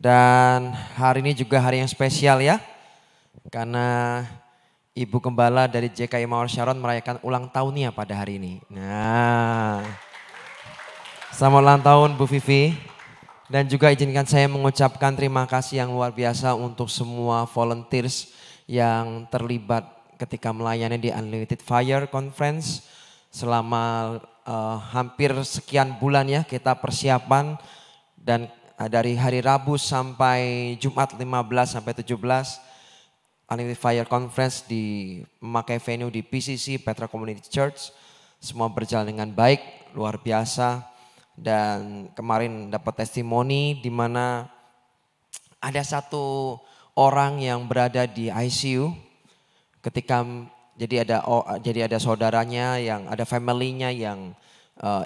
Dan hari ini juga hari yang spesial ya. Karena Ibu Gembala dari JKI Mawar Sharon merayakan ulang tahunnya pada hari ini. Nah, selamat ulang tahun Bu Vivi. Dan juga izinkan saya mengucapkan terima kasih yang luar biasa untuk semua volunteers yang terlibat ketika melayani di Unlimited Fire Conference. Selama hampir sekian bulan ya kita persiapan dan dari hari Rabu sampai Jumat 15 sampai 17 Unlimited Fire Conference memakai venue di PCC Petra Community Church. Semua berjalan dengan baik, luar biasa. Dan kemarin dapat testimoni di mana ada satu orang yang berada di ICU ketika jadi ada saudaranya yang ada family-nya yang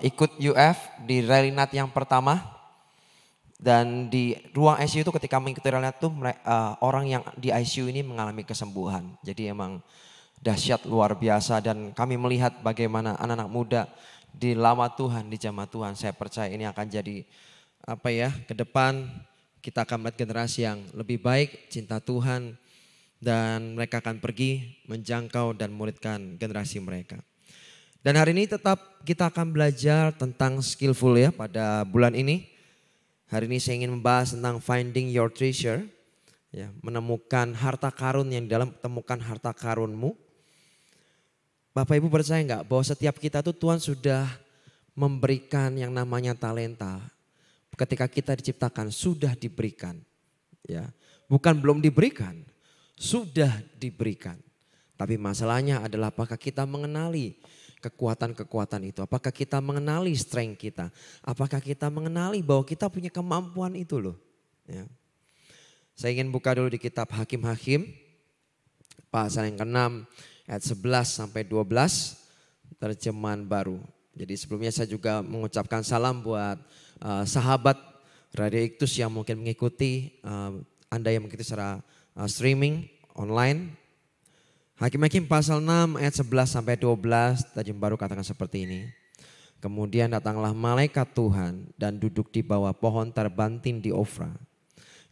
ikut UF di rally night yang pertama. Dan di ruang ICU itu ketika mengikuti rally night itu orang yang di ICU ini mengalami kesembuhan. Jadi emang dahsyat luar biasa dan kami melihat bagaimana anak-anak muda di lama Tuhan, di jamaah Tuhan. Saya percaya ini akan jadi ke depan kita akan melihat generasi yang lebih baik, cinta Tuhan. Dan mereka akan pergi menjangkau dan muridkan generasi mereka. Dan hari ini tetap kita akan belajar tentang skillful ya pada bulan ini. Hari ini saya ingin membahas tentang finding your treasure. Ya, menemukan harta karun yang di dalam temukan harta karunmu. Bapak Ibu percaya enggak bahwa setiap kita tuh Tuhan sudah memberikan yang namanya talenta. Ketika kita diciptakan sudah diberikan. Ya, bukan belum diberikan, sudah diberikan. Tapi masalahnya adalah apakah kita mengenali kekuatan-kekuatan itu. Apakah kita mengenali strength kita. Apakah kita mengenali bahwa kita punya kemampuan itu loh. Ya. Saya ingin buka dulu di kitab Hakim-Hakim. Pasal yang ke-6 ayat 11 sampai 12 terjemahan baru. Jadi sebelumnya saya juga mengucapkan salam buat sahabat Radio Iktus yang mungkin mengikuti. Anda yang mengikuti secara streaming online. Hakim-Hakim pasal 6 ayat 11 sampai 12 terjemahan baru katakan seperti ini. Kemudian datanglah malaikat Tuhan dan duduk di bawah pohon terbantin di Ofra.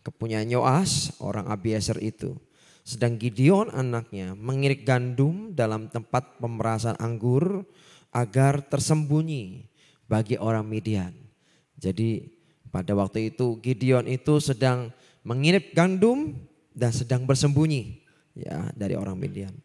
Kepunyaan Yoas orang Abiezer itu. Sedang Gideon anaknya mengirik gandum dalam tempat pemerasan anggur agar tersembunyi bagi orang Midian. Jadi pada waktu itu Gideon itu sedang mengirik gandum dan sedang bersembunyi ya dari orang Midian.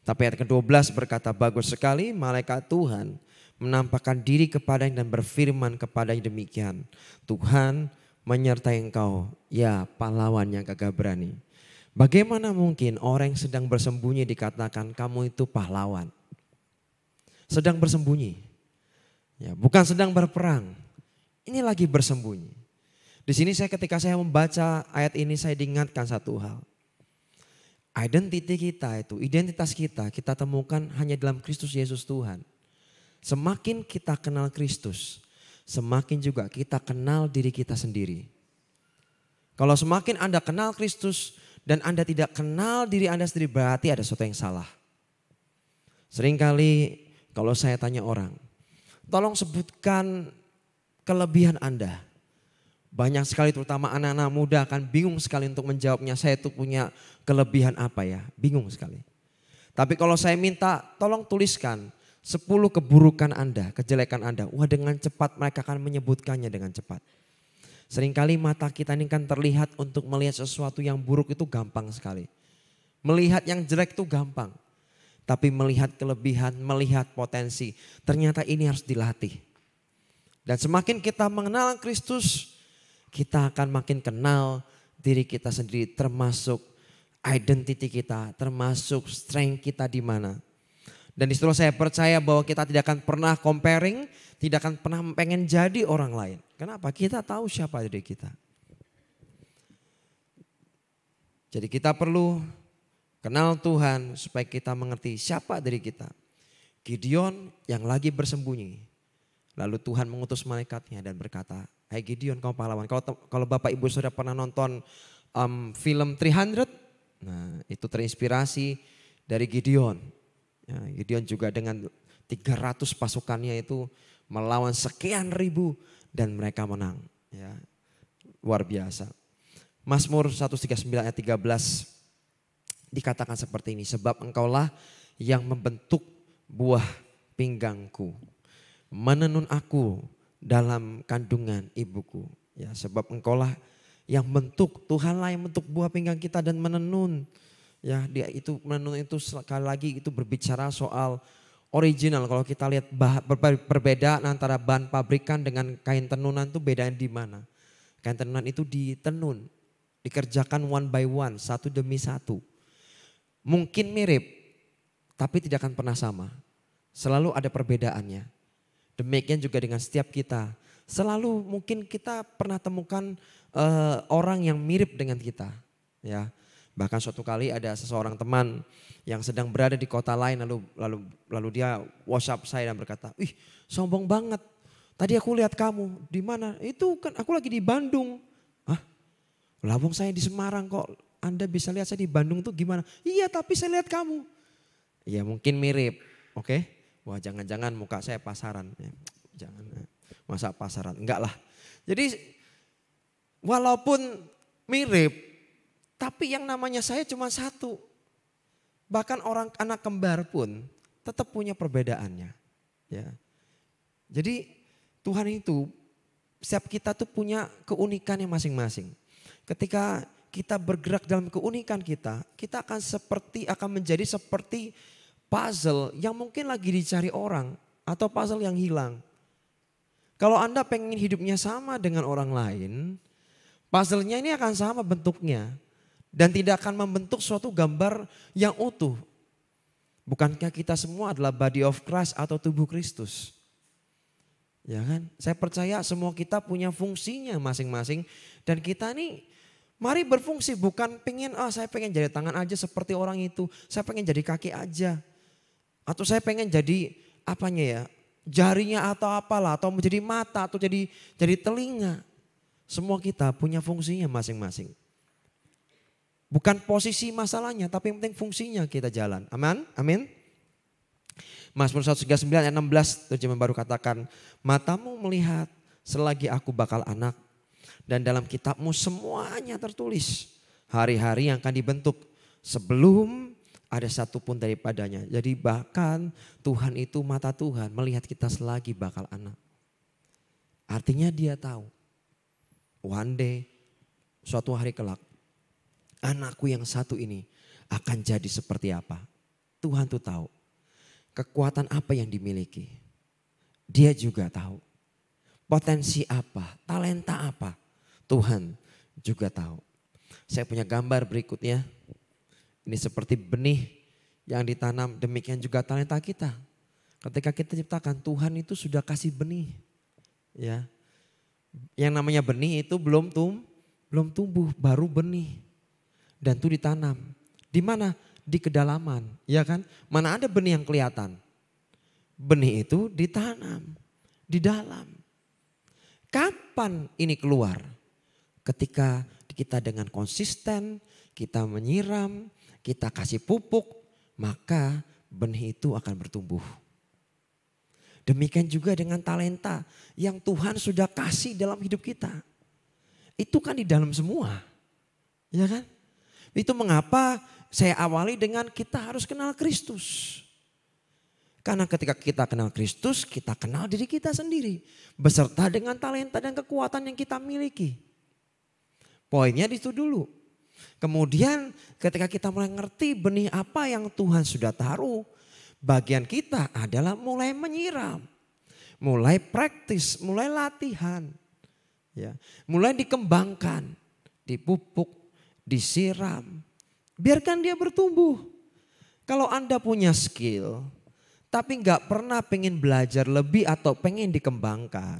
Tapi ayat ke-12 berkata bagus sekali malaikat Tuhan menampakkan diri kepadanya dan berfirman kepadanya demikian. Tuhan menyertai engkau ya pahlawan yang gagah berani. Bagaimana mungkin orang yang sedang bersembunyi dikatakan kamu itu pahlawan? Sedang bersembunyi. Ya, bukan sedang berperang. Ini lagi bersembunyi. Di sini ketika saya membaca ayat ini saya diingatkan satu hal. Identitas kita temukan hanya dalam Kristus Yesus Tuhan. Semakin kita kenal Kristus, semakin juga kita kenal diri kita sendiri. Kalau semakin Anda kenal Kristus dan Anda tidak kenal diri Anda sendiri berarti ada sesuatu yang salah. Seringkali kalau saya tanya orang, tolong sebutkan kelebihan Anda. Banyak sekali terutama anak-anak muda akan bingung sekali untuk menjawabnya. Saya itu punya kelebihan apa ya? Bingung sekali. Tapi kalau saya minta tolong tuliskan 10 keburukan Anda, kejelekan Anda. Wah dengan cepat mereka akan menyebutkannya dengan cepat. Seringkali mata kita ini kan terlihat untuk melihat sesuatu yang buruk itu gampang sekali. Melihat yang jelek itu gampang. Tapi melihat kelebihan, melihat potensi. Ternyata ini harus dilatih. Dan semakin kita mengenal Kristus, kita akan makin kenal diri kita sendiri termasuk identity kita, termasuk strength kita di mana. Dan disitulah saya percaya bahwa kita tidak akan pernah comparing, tidak akan pernah pengen jadi orang lain. Kenapa? Kita tahu siapa diri kita. Jadi kita perlu kenal Tuhan supaya kita mengerti siapa diri kita. Gideon yang lagi bersembunyi. Lalu Tuhan mengutus malaikatnya dan berkata, hai Gideon kau pahlawan. Kalau Bapak Ibu sudah pernah nonton film 300, nah itu terinspirasi dari Gideon. Ya, Gideon juga dengan 300 pasukannya itu melawan sekian ribu dan mereka menang. Ya, luar biasa. Mazmur 139 ayat 13 dikatakan seperti ini. Sebab engkaulah yang membentuk buah pinggangku, menenun aku dalam kandungan ibuku. Ya, sebab engkaulah yang bentuk, Tuhanlah yang bentuk buah pinggang kita dan menenun. Ya, dia itu menenun itu sekali lagi itu berbicara soal original. Kalau kita lihat perbedaan antara bahan pabrikan dengan kain tenunan itu bedanya di mana? Kain tenunan itu ditenun, dikerjakan one by one, satu demi satu. Mungkin mirip, tapi tidak akan pernah sama. Selalu ada perbedaannya. Demikian juga dengan setiap kita. Selalu mungkin kita pernah temukan orang yang mirip dengan kita. Ya, bahkan suatu kali ada seseorang teman yang sedang berada di kota lain lalu dia WhatsApp saya dan berkata, "Ih, sombong banget. Tadi aku lihat kamu di mana? Itu kan aku lagi di Bandung." "Hah? Lawang saya di Semarang kok. Anda bisa lihat saya di Bandung tuh gimana?" "Iya, tapi saya lihat kamu." Ya mungkin mirip, oke. Wah, jangan-jangan muka saya pasaran. Ya, jangan, masa pasaran? Enggak lah. Jadi walaupun mirip, tapi yang namanya saya cuma satu. Bahkan orang anak kembar pun tetap punya perbedaannya. Ya. Jadi Tuhan itu, setiap kita tuh punya keunikannya masing-masing. Ketika kita bergerak dalam keunikan kita akan menjadi seperti puzzle yang mungkin lagi dicari orang atau puzzle yang hilang. Kalau Anda pengen hidupnya sama dengan orang lain, puzzle-nya ini akan sama bentuknya dan tidak akan membentuk suatu gambar yang utuh. Bukankah kita semua adalah body of Christ atau tubuh Kristus? Ya kan? Saya percaya semua kita punya fungsinya masing-masing dan kita nih mari berfungsi, bukan saya pengen jadi tangan aja seperti orang itu, saya pengen jadi kaki aja. Atau saya pengen jadi jarinya atau apalah, atau menjadi mata atau jadi telinga. Semua kita punya fungsinya masing-masing. Bukan posisi masalahnya, tapi yang penting fungsinya kita jalan. Amin? Amin. Mazmur 139 ayat 16 terjemahan baru katakan, "Matamu melihat selagi aku bakal anak, dan dalam kitabmu semuanya tertulis hari-hari yang akan dibentuk sebelum ada satu pun daripadanya." Jadi bahkan Tuhan itu, mata Tuhan melihat kita selagi bakal anak. Artinya dia tahu one day, suatu hari kelak, anakku yang satu ini akan jadi seperti apa. Tuhan tuh tahu kekuatan apa yang dimiliki. Dia juga tahu potensi apa, talenta apa. Tuhan juga tahu. Saya punya gambar berikutnya. Ini seperti benih yang ditanam, demikian juga talenta kita. Ketika kita ciptakan, Tuhan itu sudah kasih benih. Ya. Yang namanya benih itu belum tumbuh, baru benih. Dan itu ditanam. Di mana? Di kedalaman, ya kan? Mana ada benih yang kelihatan? Benih itu ditanam di dalam. Kapan ini keluar? Ketika kita dengan konsisten, kita menyiram, kita kasih pupuk, maka benih itu akan bertumbuh. Demikian juga dengan talenta yang Tuhan sudah kasih dalam hidup kita. Itu kan di dalam semua, ya kan? Itu mengapa saya awali dengan kita harus kenal Kristus. Karena ketika kita kenal Kristus, kita kenal diri kita sendiri. Beserta dengan talenta dan kekuatan yang kita miliki. Poinnya di situ dulu. Kemudian ketika kita mulai ngerti benih apa yang Tuhan sudah taruh, bagian kita adalah mulai menyiram. Mulai praktis, mulai latihan. Ya, mulai dikembangkan, dipupuk, disiram. Biarkan dia bertumbuh. Kalau Anda punya skill, tapi nggak pernah pengen belajar lebih atau pengen dikembangkan,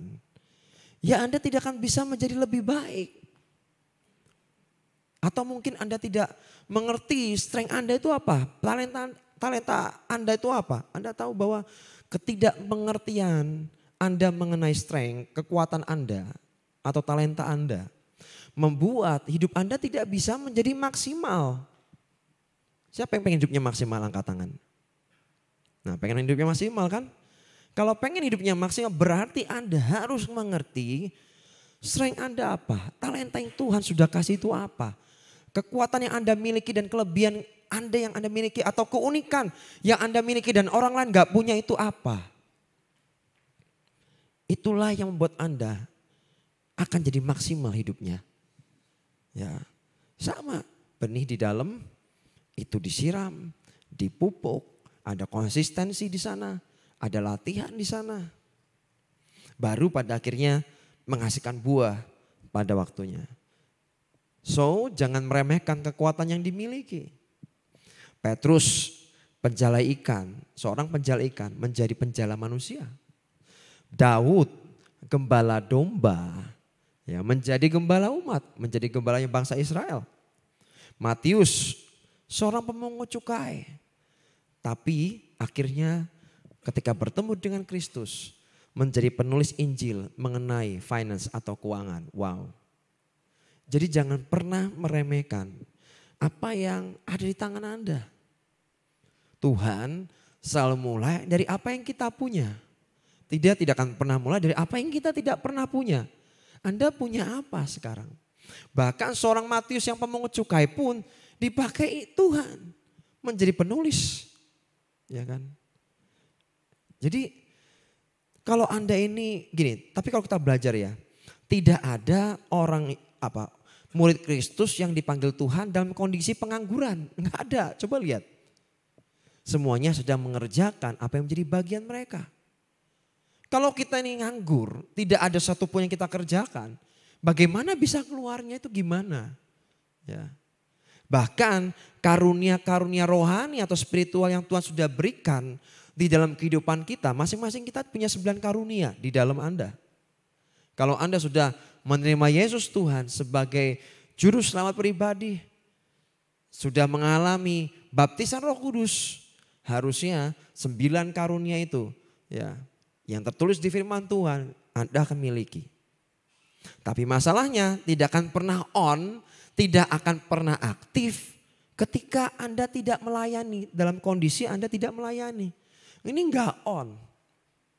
ya Anda tidak akan bisa menjadi lebih baik. Atau mungkin Anda tidak mengerti strength Anda itu apa, talenta Anda itu apa. Anda tahu bahwa ketidakmengertian Anda mengenai strength, kekuatan Anda atau talenta Anda membuat hidup Anda tidak bisa menjadi maksimal. Siapa yang pengen hidupnya maksimal, angkat tangan. Nah, pengen hidupnya maksimal kan? Kalau pengen hidupnya maksimal berarti Anda harus mengerti Strength Anda apa? Talenta yang Tuhan sudah kasih itu apa? Kekuatan yang Anda miliki dan kelebihan Anda yang Anda miliki atau keunikan yang Anda miliki dan orang lain gak punya itu apa? Itulah yang membuat Anda akan jadi maksimal hidupnya. Ya, sama benih di dalam itu disiram, dipupuk, ada konsistensi di sana, ada latihan di sana. Baru pada akhirnya menghasilkan buah pada waktunya. So, jangan meremehkan kekuatan yang dimiliki. Petrus, penjala ikan, seorang penjala ikan menjadi penjala manusia. Daud, gembala domba, ya, menjadi gembala umat, menjadi gembalanya bangsa Israel. Matius, seorang pemungut cukai. Tapi akhirnya ketika bertemu dengan Kristus, menjadi penulis Injil mengenai finance atau keuangan. Wow. Jadi jangan pernah meremehkan apa yang ada di tangan Anda. Tuhan selalu mulai dari apa yang kita punya. Tidak akan pernah mulai dari apa yang kita tidak pernah punya. Anda punya apa sekarang? Bahkan seorang Matius yang pemungut cukai pun dipakai Tuhan menjadi penulis. Ya kan? Jadi kalau Anda ini gini, tapi kalau kita belajar ya, tidak ada orang murid Kristus yang dipanggil Tuhan dalam kondisi pengangguran. Enggak ada, coba lihat. Semuanya sedang mengerjakan apa yang menjadi bagian mereka. Kalau kita ini nganggur, tidak ada satupun yang kita kerjakan, bagaimana bisa keluarnya itu gimana? Ya. Bahkan karunia-karunia rohani atau spiritual yang Tuhan sudah berikan di dalam kehidupan kita, masing-masing kita punya 9 karunia di dalam Anda. Kalau Anda sudah menerima Yesus Tuhan sebagai juru selamat pribadi, sudah mengalami baptisan Roh Kudus, harusnya 9 karunia itu ya yang tertulis di firman Tuhan Anda akan miliki. Tapi masalahnya tidak akan pernah on, tidak akan pernah aktif ketika Anda tidak melayani, dalam kondisi Anda tidak melayani. Ini enggak on.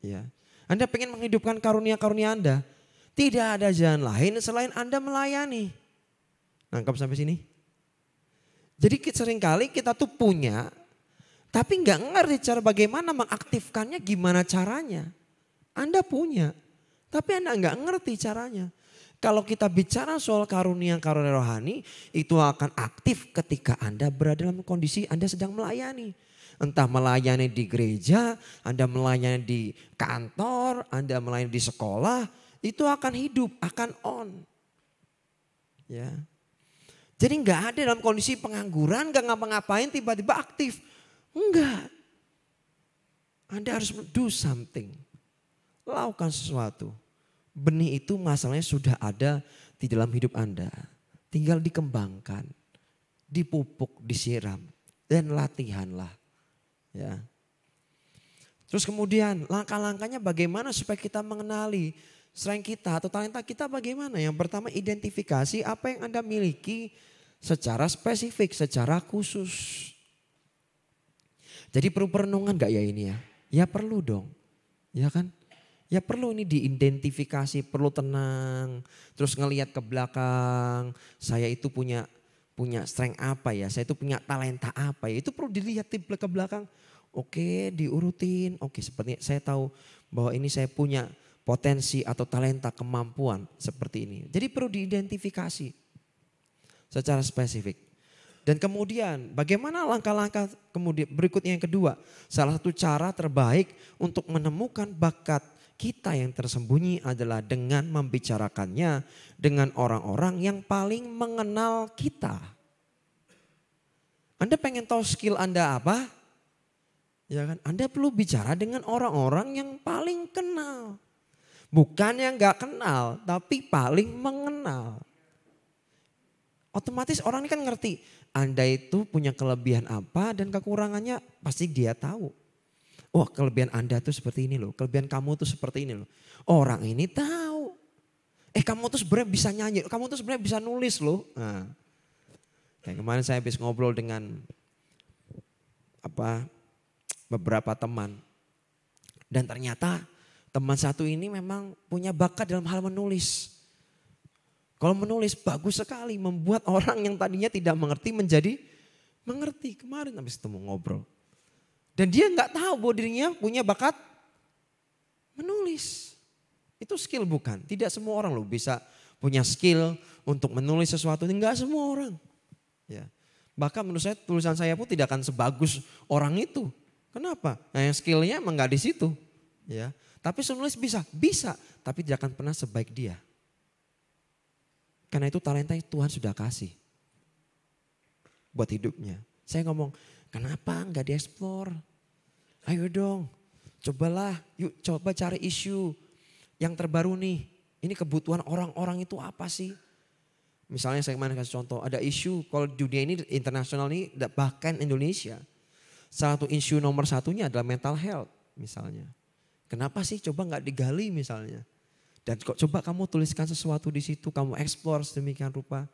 Ya. Anda pengen menghidupkan karunia-karunia Anda, tidak ada jalan lain selain Anda melayani. Nangkap sampai sini? Jadi seringkali kita tuh punya, tapi enggak ngerti cara bagaimana mengaktifkannya, gimana caranya. Anda punya, tapi Anda enggak ngerti caranya. Kalau kita bicara soal karunia-karunia rohani, itu akan aktif ketika Anda berada dalam kondisi Anda sedang melayani. Entah melayani di gereja, Anda melayani di kantor, Anda melayani di sekolah, itu akan hidup, akan on. Ya. Jadi enggak ada dalam kondisi pengangguran, enggak ngapa-ngapain tiba-tiba aktif. Enggak. Anda harus do something. Lakukan sesuatu. Benih itu masalahnya sudah ada di dalam hidup Anda. Tinggal dikembangkan, dipupuk, disiram, dan latihanlah. Ya. Terus kemudian langkah-langkahnya bagaimana supaya kita mengenali strength kita atau talenta kita bagaimana. Yang pertama identifikasi apa yang Anda miliki secara spesifik, secara khusus. Jadi perlu perenungan gak ya ini ya? Ya perlu dong, ya kan? Ya perlu ini diidentifikasi, perlu tenang. Terus ngelihat ke belakang, saya itu punya strength apa ya, saya itu punya talenta apa ya. Itu perlu dilihat ke belakang. Oke diurutin, oke seperti saya tahu bahwa ini saya punya potensi atau talenta kemampuan seperti ini. Jadi perlu diidentifikasi secara spesifik. Dan kemudian bagaimana langkah-langkah kemudian berikutnya yang kedua. Salah satu cara terbaik untuk menemukan bakat kita yang tersembunyi adalah dengan membicarakannya dengan orang-orang yang paling mengenal kita. Anda pengen tahu skill Anda apa? Ya kan? Anda perlu bicara dengan orang-orang yang paling kenal. Bukan yang gak kenal, tapi paling mengenal. Otomatis orang ini kan ngerti, Anda itu punya kelebihan apa dan kekurangannya pasti dia tahu. Oh kelebihan Anda tuh seperti ini loh, kelebihan kamu tuh seperti ini loh. Orang ini tahu. Kamu tuh sebenarnya bisa nyanyi, kamu tuh sebenarnya bisa nulis loh. Nah, kayak kemarin saya habis ngobrol dengan beberapa teman. Dan ternyata teman satu ini memang punya bakat dalam hal menulis. Kalau menulis bagus sekali, membuat orang yang tadinya tidak mengerti menjadi mengerti. Kemarin habis ketemu ngobrol. Dan dia nggak tahu bahwa dirinya punya bakat menulis. Itu skill bukan? Tidak semua orang loh bisa punya skill untuk menulis sesuatu. Enggak semua orang. Ya. Bahkan menurut saya tulisan saya pun tidak akan sebagus orang itu. Kenapa? Nah yang skillnya emang nggak di situ. Ya. Tapi menulis bisa, tapi tidak akan pernah sebaik dia. Karena itu talenta yang Tuhan sudah kasih buat hidupnya. Saya ngomong, kenapa nggak dieksplor? Ayo dong, cobalah, yuk coba cari isu yang terbaru nih. Ini kebutuhan orang-orang itu apa sih? Misalnya saya kemarin kasih contoh, ada isu kalau dunia ini internasional ini bahkan Indonesia. Salah satu isu nomor satunya adalah mental health misalnya. Kenapa sih coba nggak digali misalnya? Dan kok coba kamu tuliskan sesuatu di situ, kamu eksplor sedemikian rupa.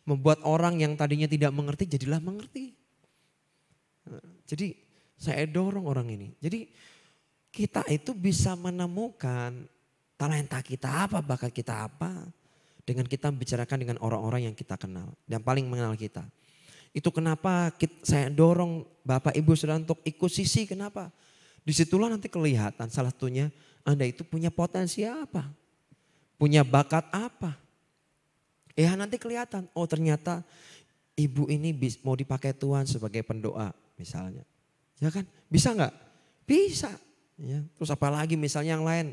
Membuat orang yang tadinya tidak mengerti jadilah mengerti. Jadi saya dorong orang ini. Jadi kita itu bisa menemukan talenta kita apa, bakat kita apa. Dengan kita membicarakan dengan orang-orang yang kita kenal. Dan paling mengenal kita. Itu kenapa saya dorong Bapak Ibu Saudara untuk ikut sisi, kenapa? Disitulah nanti kelihatan salah satunya Anda itu punya potensi apa. Punya bakat apa? Ya nanti kelihatan, oh ternyata ibu ini mau dipakai Tuhan sebagai pendoa misalnya. Ya kan? Bisa nggak? Bisa. Ya. Terus apalagi misalnya yang lain.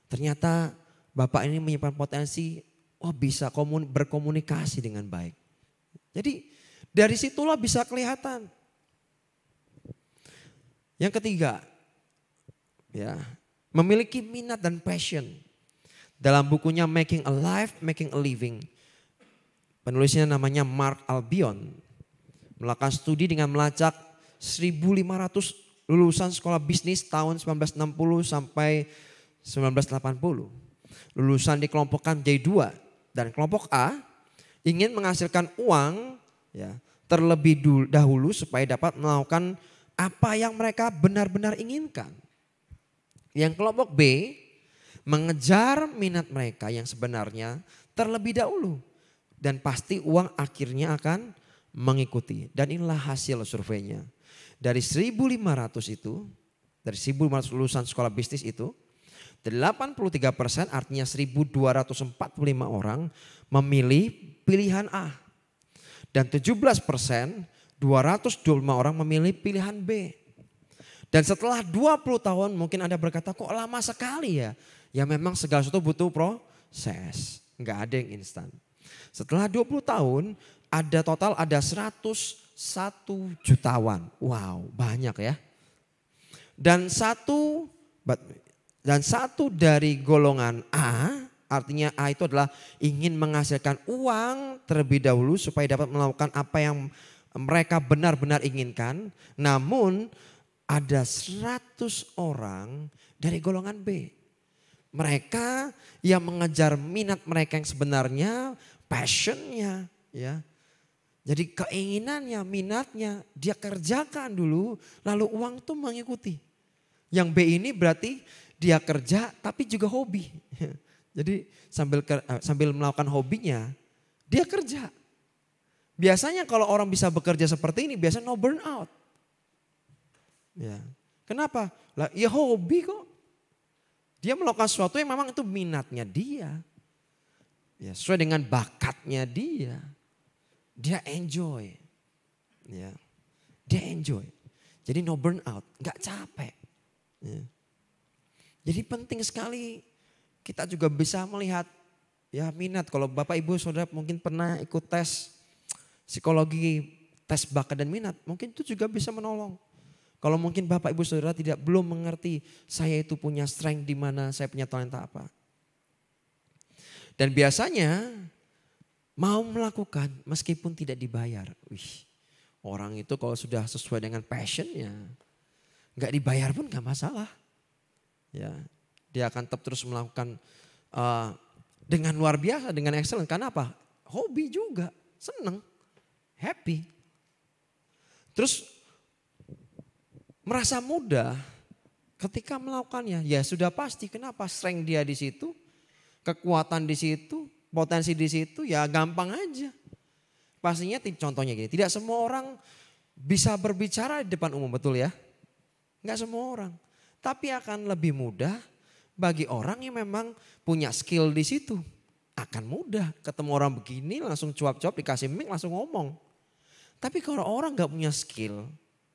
Ternyata Bapak ini menyimpan potensi, oh bisa berkomunikasi dengan baik. Jadi dari situlah bisa kelihatan. Yang ketiga, ya memiliki minat dan passion. Dalam bukunya Making a Life, Making a Living. Penulisnya namanya Mark Albion. Melakukan studi dengan melacak 1.500 lulusan sekolah bisnis tahun 1960 sampai 1980. Lulusan dikelompokkan jadi dua. Dan kelompok A ingin menghasilkan uang ya, terlebih dahulu supaya dapat melakukan apa yang mereka benar-benar inginkan. Yang kelompok B mengejar minat mereka yang sebenarnya terlebih dahulu. Dan pasti uang akhirnya akan mengikuti. Dan inilah hasil surveinya. Dari 1.500 itu, dari 1.500 lulusan sekolah bisnis itu, 83% artinya 1.245 orang memilih pilihan A. Dan 17%, 225 orang memilih pilihan B. Dan setelah 20 tahun mungkin Anda berkata kok lama sekali ya. Ya memang segala sesuatu butuh proses. Enggak ada yang instan. Setelah 20 tahun ada 101 jutawan. Wow banyak ya. Dan satu dari golongan A, artinya A itu adalah ingin menghasilkan uang terlebih dahulu supaya dapat melakukan apa yang mereka benar-benar inginkan. Namun ada 100 orang dari golongan B. Mereka yang mengejar minat mereka yang sebenarnya, passionnya ya. Jadi keinginannya, minatnya dia kerjakan dulu lalu uang tuh mengikuti. Yang B ini berarti dia kerja tapi juga hobi. Jadi sambil melakukan hobinya dia kerja. Biasanya kalau orang bisa bekerja seperti ini biasanya no burnout. Ya. Kenapa? Lah ya hobi kok. Dia melakukan sesuatu yang memang itu minatnya dia. Ya, sesuai dengan bakatnya dia. Dia enjoy. Ya. Dia enjoy. Jadi no burnout, enggak capek. Ya. Jadi penting sekali kita juga bisa melihat ya minat. Kalau Bapak Ibu Saudara mungkin pernah ikut tes psikologi, tes bakat dan minat, mungkin itu juga bisa menolong. Kalau mungkin Bapak Ibu Saudara belum mengerti saya itu punya strength di mana, saya punya talenta apa. Dan biasanya mau melakukan meskipun tidak dibayar. Wih, orang itu kalau sudah sesuai dengan passionnya, nggak dibayar pun nggak masalah. Ya, dia akan tetap terus melakukan dengan luar biasa, dengan excellent. Karena apa? Hobi juga, seneng, happy. Terus merasa mudah ketika melakukannya. Ya sudah pasti, kenapa? Strength dia di situ, kekuatan di situ, potensi di situ ya gampang aja. Pastinya contohnya gini, tidak semua orang bisa berbicara di depan umum, betul ya? Enggak semua orang. Tapi akan lebih mudah bagi orang yang memang punya skill di situ. Akan mudah ketemu orang begini langsung cuap-cuap dikasih mic langsung ngomong. Tapi kalau orang nggak punya skill,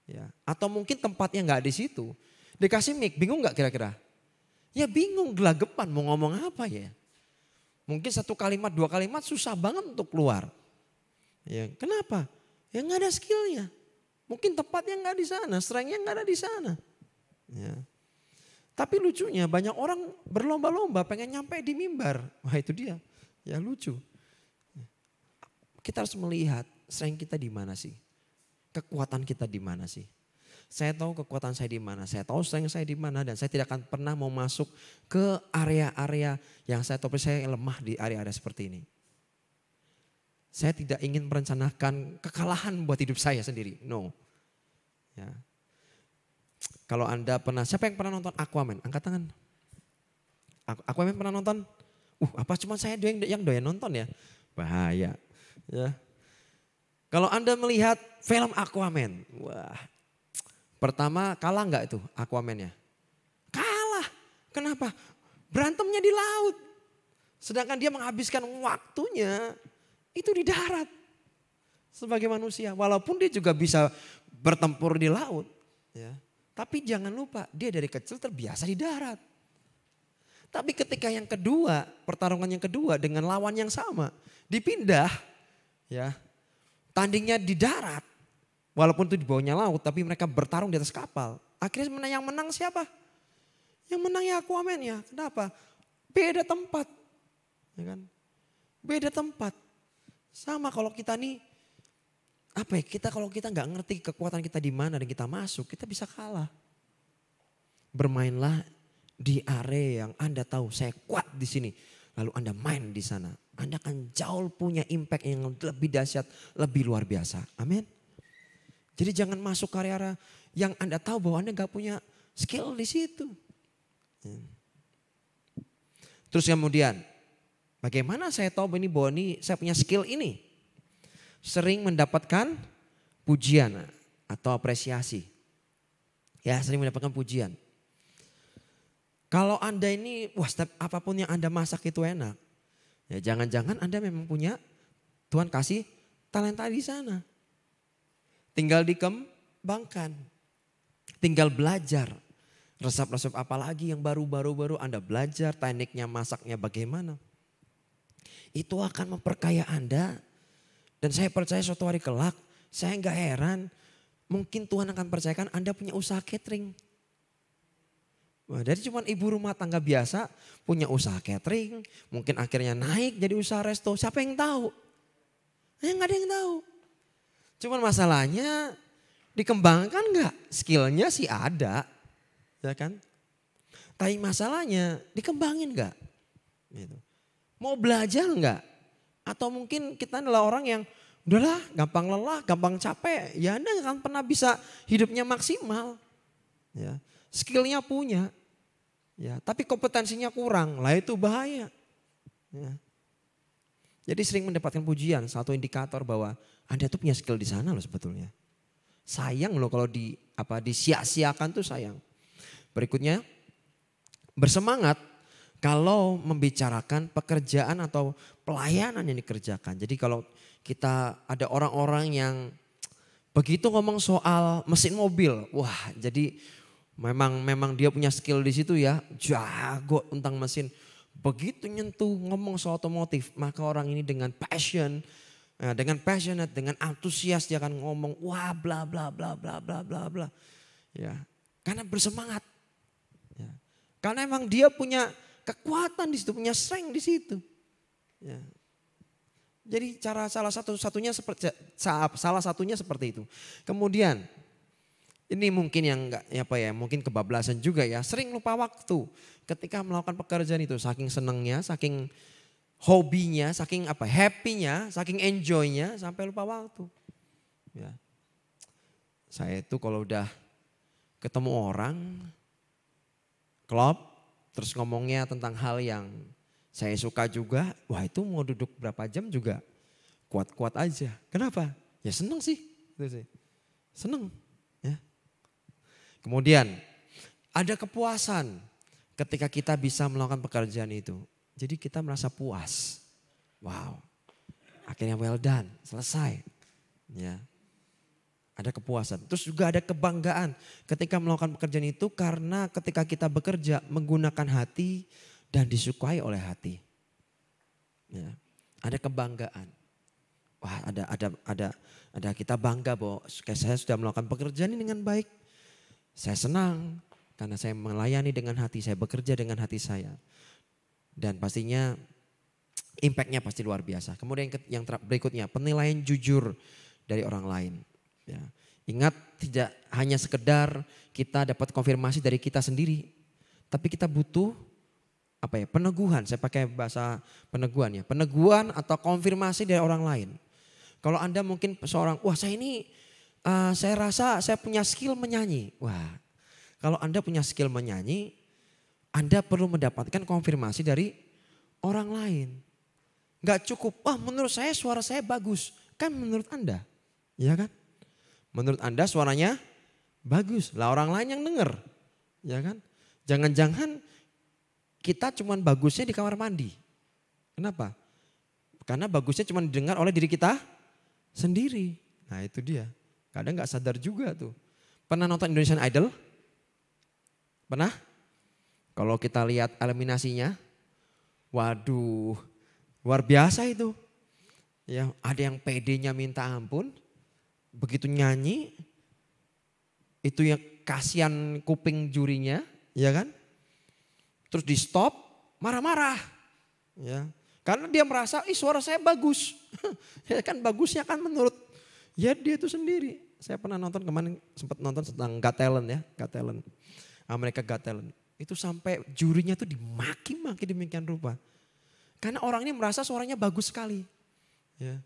ya, atau mungkin tempatnya nggak di situ, dikasih mic, bingung nggak kira-kira? Ya bingung, gelagapan mau ngomong apa ya? Mungkin satu kalimat, dua kalimat susah banget untuk keluar. Ya, kenapa? Ya nggak ada skillnya. Mungkin tempatnya nggak di sana, strengthnya nggak ada di sana. Ya. Tapi lucunya banyak orang berlomba-lomba pengen nyampe di mimbar. Wah itu dia, ya lucu. Kita harus melihat strength kita di mana sih? Kekuatan kita di mana sih? Saya tahu kekuatan saya di mana, saya tahu strength saya di mana dan saya tidak akan pernah mau masuk ke area-area yang saya tahu saya lemah di area-area seperti ini. Saya tidak ingin merencanakan kekalahan buat hidup saya sendiri, no. Ya. Kalau Anda pernah, siapa yang pernah nonton Aquaman? Angkat tangan. Aquaman pernah nonton? Apa cuma saya yang doyan nonton ya? Bahaya. Ya. Kalau Anda melihat film Aquaman, wah, pertama kalah nggak itu Aquaman-nya? Kalah. Kenapa? Berantemnya di laut. Sedangkan dia menghabiskan waktunya itu di darat. Sebagai manusia. Walaupun dia juga bisa bertempur di laut. Ya. Tapi jangan lupa dia dari kecil terbiasa di darat. Tapi ketika yang kedua, pertarungan yang kedua dengan lawan yang sama. Dipindah, ya, tandingnya di darat. Walaupun itu di bawahnya laut, tapi mereka bertarung di atas kapal. Akhirnya yang menang siapa? Yang menang ya Aquaman ya. Kenapa? Beda tempat. Ya kan? Beda tempat. Sama kalau kita nih, apa ya, kalau kita nggak ngerti kekuatan kita di mana dan kita masuk, kita bisa kalah. Bermainlah di area yang Anda tahu saya kuat di sini. Lalu Anda main di sana. Anda akan jauh punya impact yang lebih dahsyat, lebih luar biasa. Amin. Jadi jangan masuk ke area yang Anda tahu bahwa Anda gak punya skill di situ. Terus kemudian, bagaimana saya tahu bahwa saya punya skill ini? Sering mendapatkan pujian atau apresiasi. Ya, sering mendapatkan pujian. Kalau Anda ini, apapun yang Anda masak itu enak. Ya jangan-jangan Anda memang punya, Tuhan kasih talenta di sana. Tinggal dikembangkan. Tinggal belajar. Resep-resep apa lagi yang baru Anda belajar, tekniknya masaknya bagaimana. Itu akan memperkaya Anda. Dan saya percaya suatu hari kelak, saya nggak heran. Mungkin Tuhan akan percayakan Anda punya usaha catering. Wah, dari cuman ibu rumah tangga biasa punya usaha catering, mungkin akhirnya naik jadi usaha resto. Siapa yang tahu? Nggak ada yang tahu. Cuman masalahnya dikembangkan nggak? Skillnya sih ada, ya kan? Tapi masalahnya dikembangin nggak? Gitu. Mau belajar nggak? Atau mungkin kita adalah orang yang udahlah gampang lelah, gampang capek. Ya Anda nggak akan pernah bisa hidupnya maksimal. Ya, skillnya punya. Ya, tapi kompetensinya kurang, lah itu bahaya. Ya. Jadi sering mendapatkan pujian, satu indikator bahwa Anda tuh punya skill di sana loh sebetulnya. Sayang loh kalau disia-siakan tuh sayang. Berikutnya, bersemangat kalau membicarakan pekerjaan atau pelayanan yang dikerjakan. Jadi kalau kita ada orang-orang yang begitu ngomong soal mesin mobil, wah jadi memang dia punya skill di situ ya, jago tentang mesin. Begitu nyentuh ngomong soal otomotif, maka orang ini dengan passion, dengan passionate, dengan antusias dia akan ngomong wah bla bla bla bla bla bla bla. Ya, karena bersemangat. Ya. Karena emang dia punya kekuatan di situ, punya strength di situ. Ya. Jadi salah satunya seperti itu. Kemudian ini mungkin yang mungkin kebablasan juga ya, sering lupa waktu ketika melakukan pekerjaan itu, saking senangnya, saking hobinya, saking happy-nya, saking enjoy-nya sampai lupa waktu. Ya. Saya itu kalau udah ketemu orang, klop, terus ngomongnya tentang hal yang Saya suka juga, wah itu mau duduk berapa jam juga kuat-kuat aja. Kenapa? Ya seneng sih. Seneng. Ya. Kemudian ada kepuasan ketika kita bisa melakukan pekerjaan itu. Jadi kita merasa puas. Wow, akhirnya well done, selesai. Ya. Ada kepuasan. Terus juga ada kebanggaan ketika melakukan pekerjaan itu karena ketika kita bekerja menggunakan hati dan disukai oleh hati. Ya. Ada kebanggaan. Wah, ada kita bangga bahwa saya sudah melakukan pekerjaan ini dengan baik. Saya senang karena saya melayani dengan hati, saya bekerja dengan hati saya. Dan pastinya impactnya pasti luar biasa. Kemudian yang berikutnya penilaian jujur dari orang lain. Ya. Ingat tidak hanya sekedar kita dapat konfirmasi dari kita sendiri. Tapi kita butuh peneguhan. Saya pakai bahasa peneguhan ya. Peneguhan atau konfirmasi dari orang lain. Kalau Anda mungkin seorang, wah saya rasa saya punya skill menyanyi. Wah, kalau Anda punya skill menyanyi, Anda perlu mendapatkan konfirmasi dari orang lain. Gak cukup, wah menurut saya suara saya bagus. Kan menurut Anda, ya kan? Menurut Anda suaranya bagus, lah orang lain yang denger. Ya kan? Jangan-jangan kita cuman bagusnya di kamar mandi. Kenapa? Karena bagusnya cuma didengar oleh diri kita sendiri. Nah itu dia. Kadang gak sadar juga tuh. Pernah nonton Indonesian Idol? Pernah? Kalau kita lihat eliminasinya, waduh luar biasa itu. Ya, ada yang PD-nya minta ampun, begitu nyanyi, itu yang kasihan kuping jurinya, ya kan? Terus di stop, marah-marah. Ya, karena dia merasa, suara saya bagus. Ya kan bagusnya kan menurut ya dia itu sendiri. Saya pernah nonton kemarin, sempat nonton tentang Got Talent ya, Got Talent. Amerika Got Talent. Itu sampai jurinya tuh dimaki-maki demikian rupa. Karena orang ini merasa suaranya bagus sekali. Ya.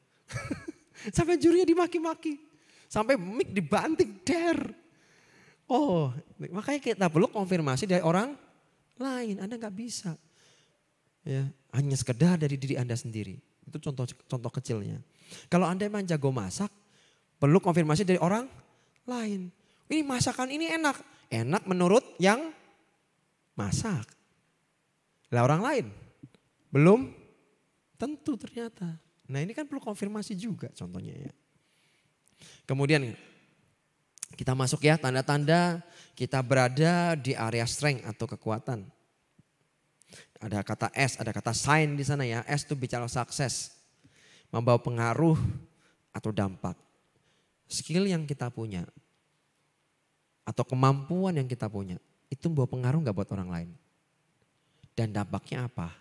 Sampai jurinya dimaki-maki. Sampai mic dibanting, der. Oh, makanya kita perlu konfirmasi dari orang lain. Anda gak bisa. Ya, hanya sekedar dari diri Anda sendiri. Itu contoh kecilnya. Kalau Anda memang jago masak, perlu konfirmasi dari orang lain. Ini masakan ini enak. Enak menurut yang masak. Lah orang lain belum tentu ternyata. Nah ini kan perlu konfirmasi juga contohnya ya. Kemudian kita masuk ya tanda-tanda kita berada di area strength atau kekuatan. Ada kata S, ada kata sign di sana ya. S itu bicara sukses. Membawa pengaruh atau dampak. Skill yang kita punya. Atau kemampuan yang kita punya. Itu membawa pengaruh gak buat orang lain? Dan dampaknya apa?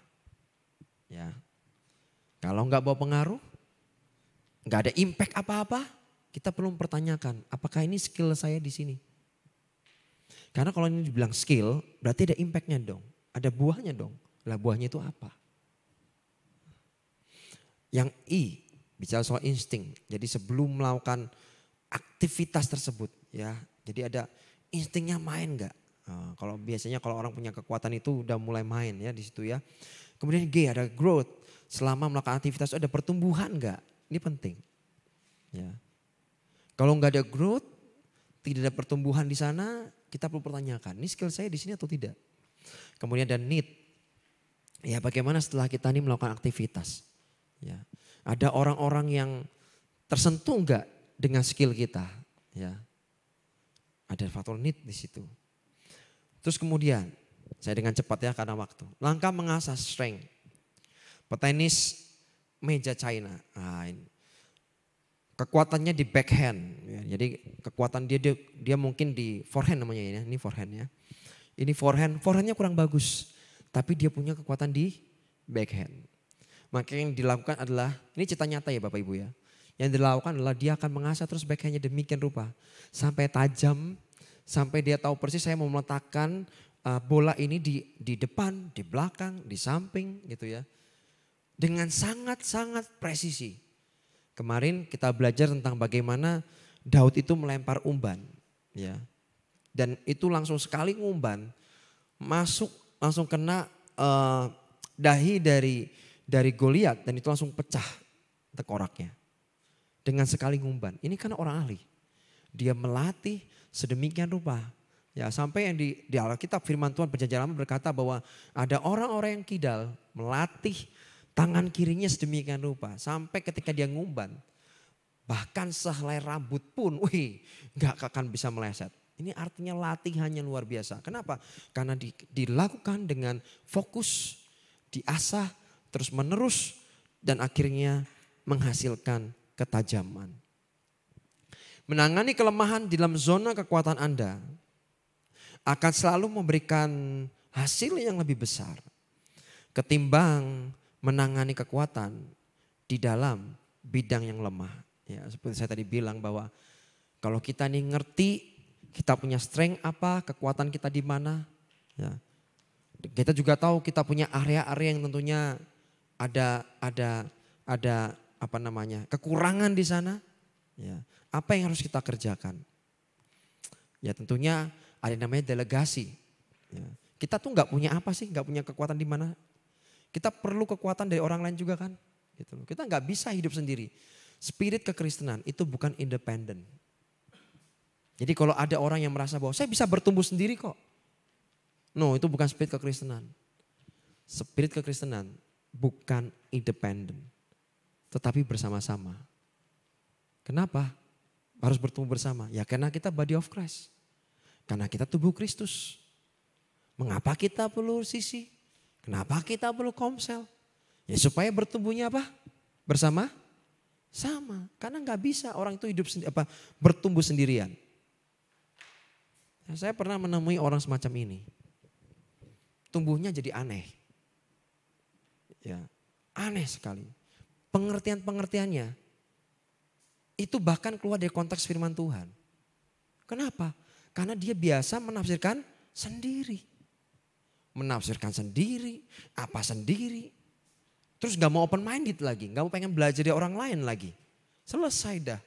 Ya. Kalau gak bawa pengaruh, gak ada impact apa-apa, kita perlu mempertanyakan apakah ini skill saya di sini. Karena kalau ini dibilang skill, berarti ada impactnya dong. Ada buahnya dong. Lah buahnya itu apa? Yang I, bicara soal insting. Jadi sebelum melakukan aktivitas tersebut ya. Jadi ada instingnya main gak? Nah, kalau biasanya kalau orang punya kekuatan itu udah mulai main ya di situ ya. Kemudian G ada growth. Selama melakukan aktivitas ada pertumbuhan gak? Ini penting. Ya. Kalau nggak ada growth, tidak ada pertumbuhan di sana, kita perlu pertanyakan, ini skill saya di sini atau tidak? Kemudian ada need. Ya bagaimana setelah kita ini melakukan aktivitas? Ya. Ada orang-orang yang tersentuh nggak dengan skill kita? Ya. Ada faktor need di situ. Terus kemudian, saya dengan cepat ya karena waktu. Langkah mengasah strength. Petenis meja China. Nah, ini. Kekuatannya di backhand. Ya, jadi kekuatan dia mungkin di forehand namanya ya. Ini forehand ya. Ini forehandnya kurang bagus. Tapi dia punya kekuatan di backhand. Maka yang dilakukan adalah, ini cerita nyata ya Bapak Ibu ya. Yang dilakukan adalah dia akan mengasah terus backhandnya demikian rupa. Sampai tajam, sampai dia tahu persis saya mau meletakkan bola ini di depan, di belakang, di samping gitu ya. Dengan sangat-sangat presisi. Kemarin kita belajar tentang bagaimana Daud itu melempar umban. Ya. Dan itu langsung sekali ngumban, masuk langsung kena dahi dari Goliat dan itu langsung pecah tengkoraknya. Dengan sekali ngumban. Ini kan orang ahli. Dia melatih sedemikian rupa. Ya, sampai yang di Alkitab firman Tuhan perjanjian lama berkata bahwa ada orang-orang yang kidal melatih tangan kirinya sedemikian rupa. Sampai ketika dia ngumban, bahkan sehelai rambut pun gak akan bisa meleset. Ini artinya latihannya luar biasa. Kenapa? Karena dilakukan dengan fokus, diasah, terus menerus dan akhirnya menghasilkan ketajaman. Menangani kelemahan di dalam zona kekuatan Anda akan selalu memberikan hasil yang lebih besar ketimbang menangani kekuatan di dalam bidang yang lemah. Ya, seperti saya tadi bilang bahwa kalau kita nih ngerti kita punya strength apa, kekuatan kita di mana, ya. Kita juga tahu kita punya area-area yang tentunya ada kekurangan di sana. Ya, apa yang harus kita kerjakan? Ya tentunya ada yang namanya delegasi. Ya, kita tuh nggak punya apa sih, nggak punya kekuatan di mana. Kita perlu kekuatan dari orang lain juga kan. Gitu loh. Kita nggak bisa hidup sendiri. Spirit kekristenan itu bukan independen. Jadi kalau ada orang yang merasa bahwa saya bisa bertumbuh sendiri kok. No, itu bukan spirit kekristenan. Spirit kekristenan bukan independen. Tetapi bersama-sama. Kenapa? Harus bertumbuh bersama. Ya karena kita body of Christ. Karena kita tubuh Kristus. Mengapa kita perlu sisi? Kenapa kita perlu komsel? Ya supaya bertumbuhnya apa? Bersama? Sama. Karena gak bisa orang itu hidup bertumbuh sendirian. Nah, saya pernah menemui orang semacam ini. Tumbuhnya jadi aneh. Ya, aneh sekali. Pengertiannya itu bahkan keluar dari konteks firman Tuhan. Kenapa? Karena dia biasa menafsirkan sendiri. Menafsirkan sendiri, apa sendiri. Terus gak mau open minded lagi, gak mau pengen belajar dari orang lain lagi. Selesai dah.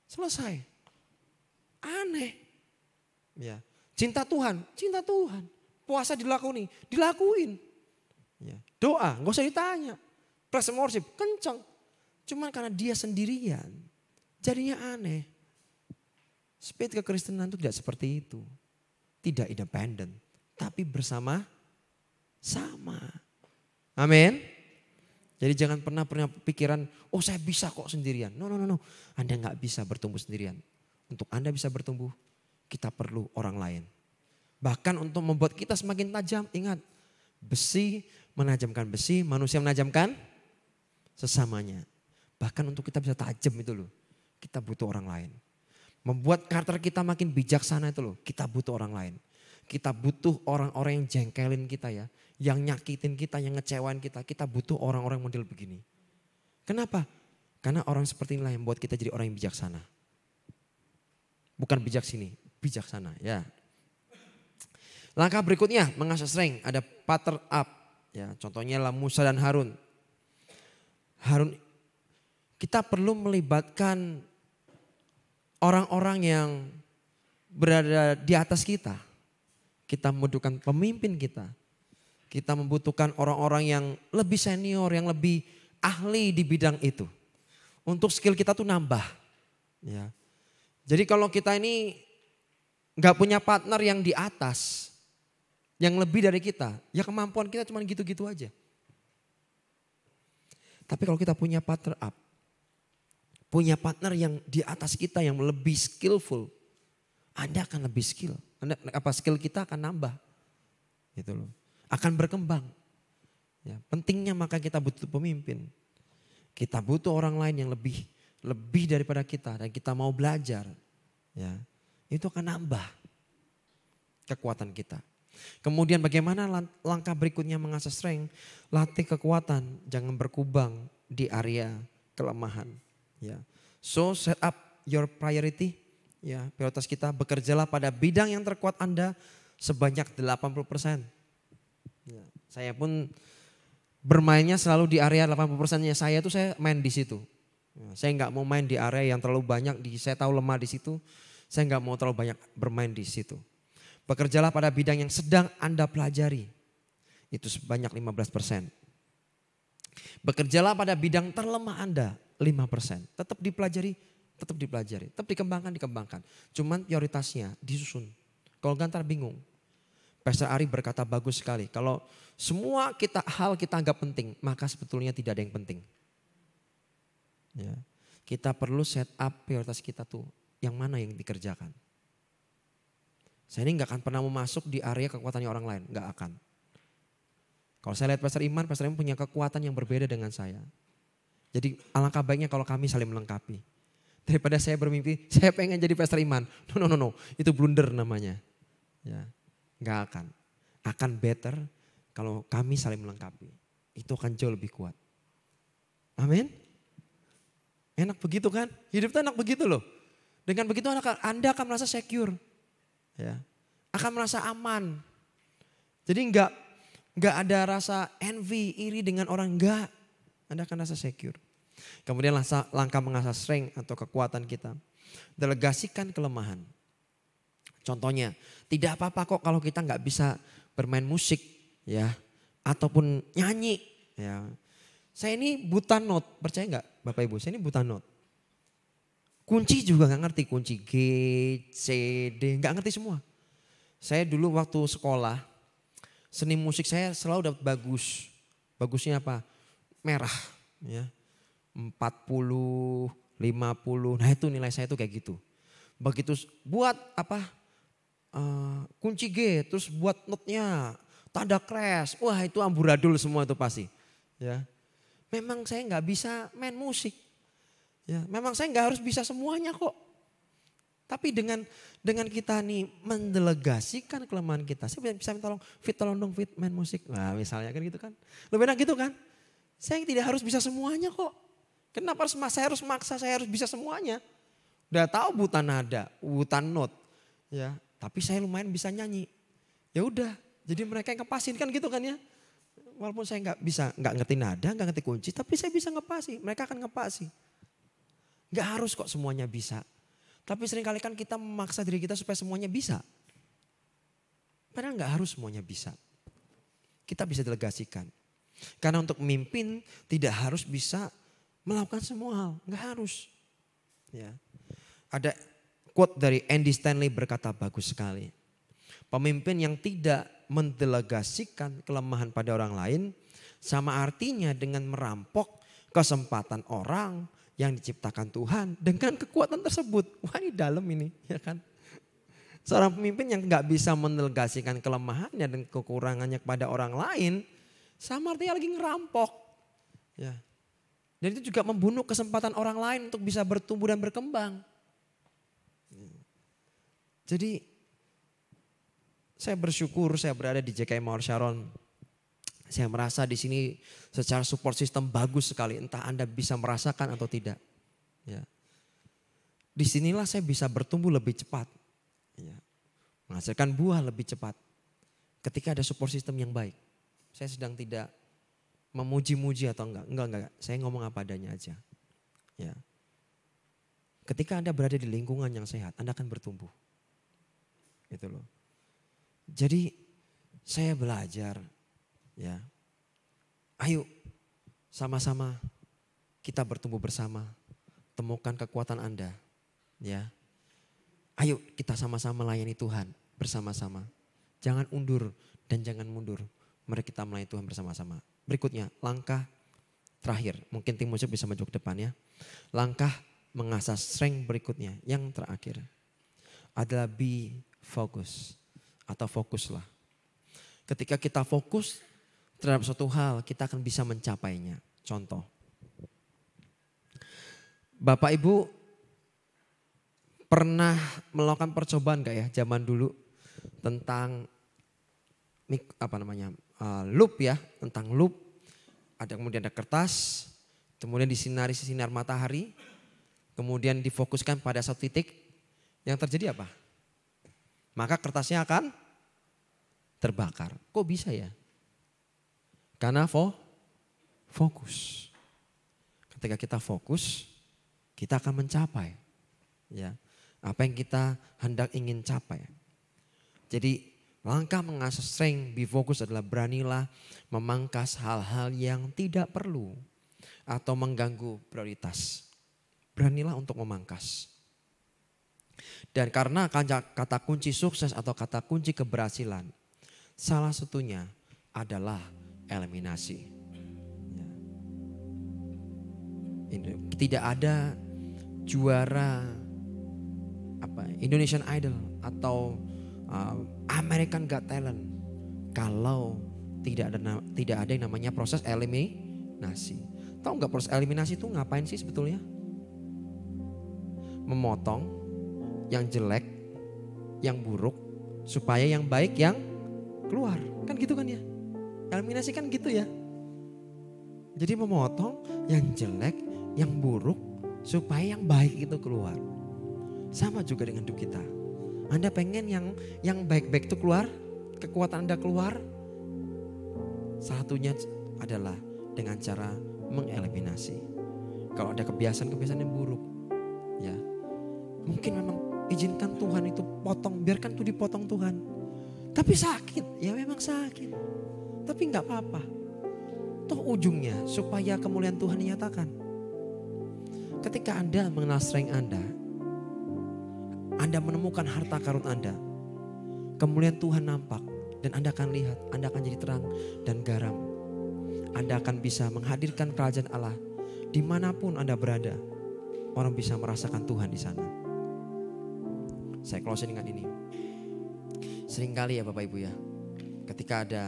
Selesai. Aneh. Ya. Cinta Tuhan. Puasa dilakuin. Ya. Doa, gak usah ditanya. Praise and worship, kenceng. Cuman karena dia sendirian, jadinya aneh. Spirit kekristenan itu tidak seperti itu. Tidak independen, tapi bersama-sama. Amin. Jadi jangan pernah pikiran, oh saya bisa kok sendirian. No. Anda gak bisa bertumbuh sendirian. Untuk Anda bisa bertumbuh, kita perlu orang lain. Bahkan untuk membuat kita semakin tajam, ingat. Besi menajamkan besi, manusia menajamkan sesamanya. Bahkan untuk kita bisa tajam itu loh, kita butuh orang lain. Membuat karakter kita makin bijaksana itu loh, kita butuh orang lain. Kita butuh orang-orang yang jengkelin kita ya, yang nyakitin kita, yang ngecewain kita. Kita butuh orang-orang model begini. Kenapa? Karena orang seperti inilah yang membuat kita jadi orang yang bijaksana. Bukan bijak sini, bijaksana ya. Langkah berikutnya mengasah strength, ada pattern up. Ya, contohnya adalah Musa dan Harun. Kita perlu melibatkan orang-orang yang berada di atas kita. Kita membutuhkan pemimpin kita. Kita membutuhkan orang-orang yang lebih senior, yang lebih ahli di bidang itu. Untuk skill kita tuh nambah. Ya. Jadi kalau kita ini gak punya partner yang di atas, yang lebih dari kita, ya kemampuan kita cuma gitu-gitu aja. Tapi kalau kita punya partner up, punya partner yang di atas kita yang lebih skillful, Anda akan lebih skill. Skill kita akan nambah. Gitu loh. Akan berkembang. Ya, pentingnya maka kita butuh pemimpin. Kita butuh orang lain yang lebih daripada kita dan kita mau belajar. Ya, itu akan nambah kekuatan kita. Kemudian bagaimana langkah berikutnya mengasah strength? Latih kekuatan, jangan berkubang di area kelemahan. Ya. So set up your priority. Ya, prioritas kita bekerjalah pada bidang yang terkuat Anda sebanyak 80%. Ya, saya pun bermainnya selalu di area 80%-nya saya main di situ. Ya, saya nggak mau main di area yang terlalu banyak, saya tahu lemah di situ. Saya nggak mau terlalu banyak bermain di situ. Bekerjalah pada bidang yang sedang Anda pelajari. Itu sebanyak 15%. Bekerjalah pada bidang terlemah Anda 5%. Tetap dipelajari, tetap dikembangkan. Cuman prioritasnya disusun. Kalau enggak ntar bingung. Pastor Ari berkata bagus sekali. Kalau semua hal kita anggap penting, maka sebetulnya tidak ada yang penting. Ya. Kita perlu set up prioritas kita tuh. Yang mana yang dikerjakan. Saya ini gak akan pernah mau masuk di area kekuatannya orang lain. Gak akan. Kalau saya lihat Pastor Iman punya kekuatan yang berbeda dengan saya. Jadi alangkah baiknya kalau kami saling melengkapi. Daripada saya bermimpi, saya pengen jadi Pastor Iman. No. Itu blunder namanya. Ya, gak akan. Akan better kalau kami saling melengkapi. Itu akan jauh lebih kuat. Amin. Enak begitu kan? Hidup itu enak begitu loh. Dengan begitu Anda akan merasa secure. Ya, akan merasa aman. Jadi nggak ada rasa envy, iri dengan orang, enggak. Anda akan rasa secure. Kemudian langkah mengasah strength atau kekuatan kita. Delegasikan kelemahan. Contohnya, tidak apa-apa kok kalau kita nggak bisa bermain musik, ya, ataupun nyanyi. Ya, saya ini buta not, percaya nggak Bapak Ibu? Saya ini buta not. Kunci juga nggak ngerti, kunci G, C, D, nggak ngerti semua. Saya dulu waktu sekolah, seni musik saya selalu dapat bagus. Bagusnya apa? Merah, ya. 40, 50, nah itu nilai saya tuh kayak gitu. Begitu buat apa? Kunci G, terus buat notnya, tanda crash, wah itu amburadul semua itu pasti. Ya, memang saya nggak bisa main musik. Ya, memang saya nggak harus bisa semuanya kok. Tapi dengan kita nih mendelegasikan kelemahan kita. Saya bisa tolong dong fit main musik. Nah misalnya kan gitu kan. Lebih enak gitu kan. Saya tidak harus bisa semuanya kok. Kenapa saya harus maksa saya harus bisa semuanya. Udah tahu buta nada, buta not. Ya, tapi saya lumayan bisa nyanyi. Ya udah, jadi mereka yang ngepasin kan gitu kan ya. Walaupun saya nggak ngerti nada, nggak ngerti kunci, tapi saya bisa ngepasi. Mereka akan ngepasi. Gak harus kok semuanya bisa. Tapi seringkali kan kita memaksa diri kita supaya semuanya bisa. Padahal gak harus semuanya bisa. Kita bisa delegasikan. Karena untuk memimpin tidak harus bisa melakukan semua hal. Gak harus. Ya. Ada quote dari Andy Stanley berkata bagus sekali. Pemimpin yang tidak mendelegasikan kelemahan pada orang lain sama artinya dengan merampok kesempatan orang yang diciptakan Tuhan dengan kekuatan tersebut. Wah ini dalam ini, ya kan. Seorang pemimpin yang gak bisa mendelegasikan kelemahannya dan kekurangannya kepada orang lain, sama artinya lagi ngerampok. Ya. Dan itu juga membunuh kesempatan orang lain untuk bisa bertumbuh dan berkembang. Jadi saya bersyukur saya berada di JKI Mawar Sharon. Saya merasa di sini secara support system bagus sekali. Entah Anda bisa merasakan atau tidak. Ya. Disinilah saya bisa bertumbuh lebih cepat. Ya. Menghasilkan buah lebih cepat. Ketika ada support system yang baik. Saya sedang tidak memuji-muji atau enggak. Saya ngomong apa adanya aja. Ya. Ketika Anda berada di lingkungan yang sehat, Anda akan bertumbuh. Gitu loh. Jadi saya belajar. Ya, ayo sama-sama kita bertumbuh bersama, temukan kekuatan Anda. Ya, ayo kita sama-sama melayani Tuhan bersama-sama. Jangan undur dan jangan mundur. Mari kita melayani Tuhan bersama-sama. Berikutnya langkah terakhir, mungkin tim musik bisa maju ke depan ya. Langkah mengasah strength berikutnya yang terakhir adalah be focus atau fokuslah. Ketika kita fokus terhadap suatu hal, kita akan bisa mencapainya. Contoh, Bapak Ibu pernah melakukan percobaan gak ya zaman dulu tentang loop ya, tentang loop. Kemudian ada kertas, kemudian disinari sinar matahari, kemudian difokuskan pada satu titik. Yang terjadi apa? Maka kertasnya akan terbakar. Kok bisa ya? Karena fokus. Ketika kita fokus, kita akan mencapai. Ya, apa yang kita ingin capai. Jadi Langkah mengasah strength, be focus adalah beranilah memangkas hal-hal yang tidak perlu atau mengganggu prioritas. Beranilah untuk memangkas. Dan karena kata kunci sukses atau kata kunci keberhasilan, salah satunya adalah eliminasi. Tidak ada juara Indonesian Idol atau American Got Talent kalau tidak ada yang namanya proses eliminasi. Tahu nggak proses eliminasi itu ngapain sih sebetulnya? Memotong yang jelek, yang buruk, supaya yang baik yang keluar. Kan gitu kan ya? Eliminasi kan gitu ya. Jadi memotong yang jelek, yang buruk, supaya yang baik itu keluar. Sama juga dengan hidup kita. Anda pengen yang baik-baik itu keluar, kekuatan Anda keluar. Satunya adalah dengan cara mengeliminasi. Kalau ada kebiasaan-kebiasaan yang buruk, ya mungkin memang izinkan Tuhan itu potong, biarkan itu dipotong Tuhan. Tapi sakit, ya memang sakit. Tapi nggak apa-apa. Toh ujungnya supaya kemuliaan Tuhan dinyatakan. Ketika Anda mengenal strength Anda menemukan harta karun Anda, kemuliaan Tuhan nampak dan Anda akan lihat, Anda akan jadi terang dan garam. Anda akan bisa menghadirkan kerajaan Allah dimanapun Anda berada. Orang bisa merasakan Tuhan di sana. Saya closing dengan ini. Seringkali ya Bapak Ibu ya, ketika ada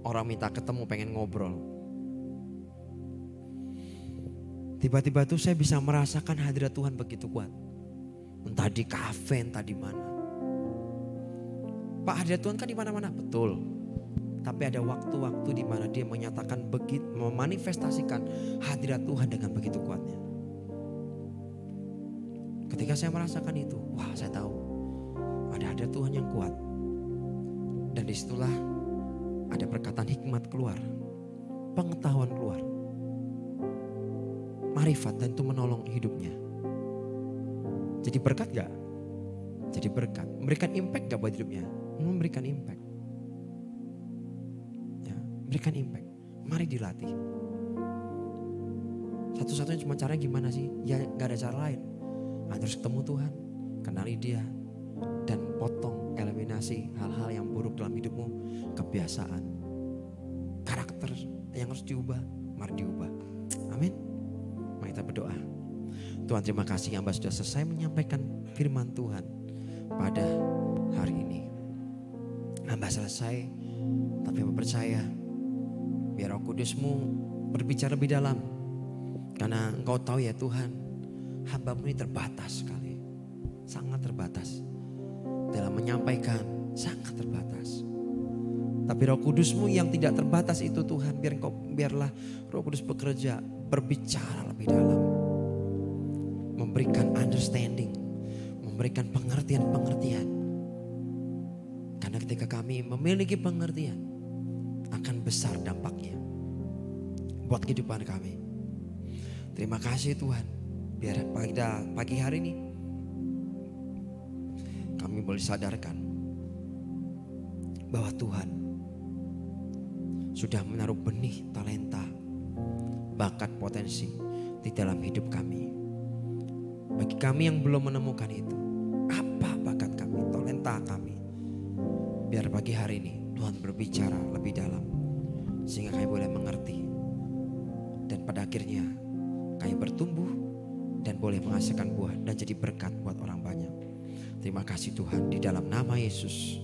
orang minta ketemu pengen ngobrol, tiba-tiba tuh saya bisa merasakan hadirat Tuhan begitu kuat. Entah di kafe, entah di mana. Pak, hadirat Tuhan kan di mana-mana, betul. Tapi ada waktu-waktu di mana dia menyatakan begitu, memanifestasikan hadirat Tuhan dengan begitu kuatnya. Ketika saya merasakan itu, wah saya tahu ada hadirat Tuhan yang kuat. Dan disitulah ada perkataan hikmat keluar, pengetahuan keluar, marifat, dan itu menolong hidupnya. Jadi berkat gak? Jadi berkat. Memberikan impact gak buat hidupnya? Memberikan impact. Ya, memberikan impact. Mari dilatih. Satu-satunya cuma caranya gimana sih? Ya gak ada cara lain. Anda harus ketemu Tuhan, kenali dia, dan potong, eliminasi hal-hal yang buruk dalam hidupmu. Kebiasaan, karakter yang harus diubah, mari diubah. Amin. Mari kita berdoa. Tuhan, terima kasih hamba sudah selesai menyampaikan firman Tuhan pada hari ini. Hamba selesai, tapi hamba percaya biar Roh Kudus-Mu berbicara lebih dalam. Karena Engkau tahu ya Tuhan, hamba-Mu ini terbatas sekali. Sangat terbatas. Dalam menyampaikan, sangat terbatas. Tapi Roh Kudus-Mu yang tidak terbatas itu Tuhan, biarlah Roh Kudus bekerja, berbicara lebih dalam. Memberikan understanding, memberikan pengertian-pengertian. Karena ketika kami memiliki pengertian, akan besar dampaknya buat kehidupan kami. Terima kasih Tuhan, biar pada pagi hari ini kami boleh sadarkan bahwa Tuhan sudah menaruh benih talenta, bakat, potensi di dalam hidup kami. Bagi kami yang belum menemukan itu, apa bakat kami, talenta kami, biar pagi hari ini Tuhan berbicara lebih dalam, sehingga kami boleh mengerti, dan pada akhirnya kami bertumbuh dan boleh menghasilkan buah dan jadi berkat buat orang banyak. Terima kasih Tuhan, di dalam nama Yesus.